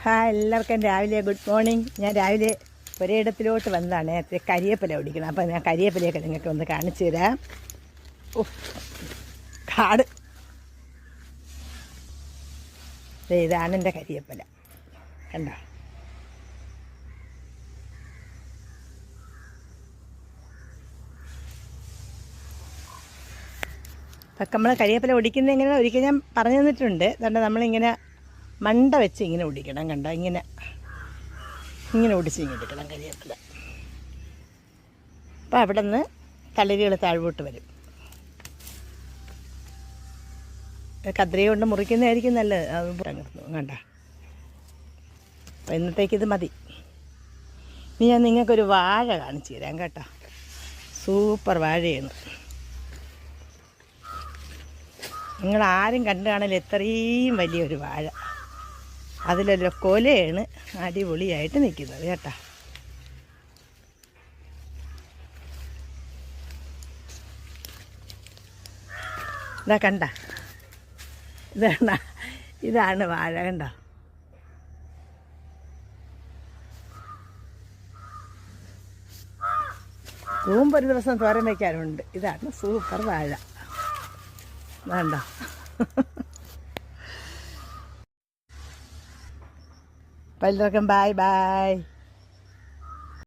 Hi, എല്ലാവർക്കും രാവിലെ good morning. ഞാൻ രാവിലെ ഒരിടത്തിലോട്ട് വന്നതാണ്. നേരത്തെ കരിയേപ്പില ഓടിക്കണം. അപ്പം ഞാൻ കരിയേപ്പിലയൊക്കെ നിങ്ങൾക്ക് ഒന്ന് കാണിച്ചു തരാം. കാട്, ഇതാണ് എൻ്റെ കരിയേപ്പില. കണ്ടോ? അപ്പം നമ്മൾ കരിയേപ്പില ഒടിക്കുന്നത് എങ്ങനെ ഒരിക്കൽ ഞാൻ പറഞ്ഞു തന്നിട്ടുണ്ട്. അതുകൊണ്ട് നമ്മളിങ്ങനെ മണ്ട വെച്ച് ഇങ്ങനെ ഒടിക്കണം. കണ്ടോ? ഇങ്ങനെ ഒടിച്ച് ഇങ്ങനെ എടുക്കണം കരിയേപ്പില. അപ്പം അവിടെ നിന്ന് തളിരുകൾ താഴ്പോട്ട് വരും. കത്രിക കൊണ്ട് മുറിക്കുന്നതായിരിക്കും നല്ലത്. അത് കണ്ട. അപ്പം ഇന്നത്തേക്കിത് മതി. ഇനി ഞാൻ നിങ്ങൾക്കൊരു വാഴ കാണിച്ചു തരാം കേട്ടോ. സൂപ്പർ വാഴയാണ്. നിങ്ങളാരും കണ്ടു കാണില്ല, എത്രയും വലിയൊരു വാഴ. അതിലൊരു കൊലയാണ് അടിപൊളിയായിട്ട് നിൽക്കുന്നത് കേട്ടോ. ഇതാ കണ്ട, ഇതാണ് വാഴ. കണ്ടോ? കൂമ്പൊരു ദിവസം തോരൻ വയ്ക്കാറുണ്ട്. ഇതാണ് സൂപ്പർ വാഴ. വേണ്ട. എല്ലാവർക്കും ബൈ ബൈ.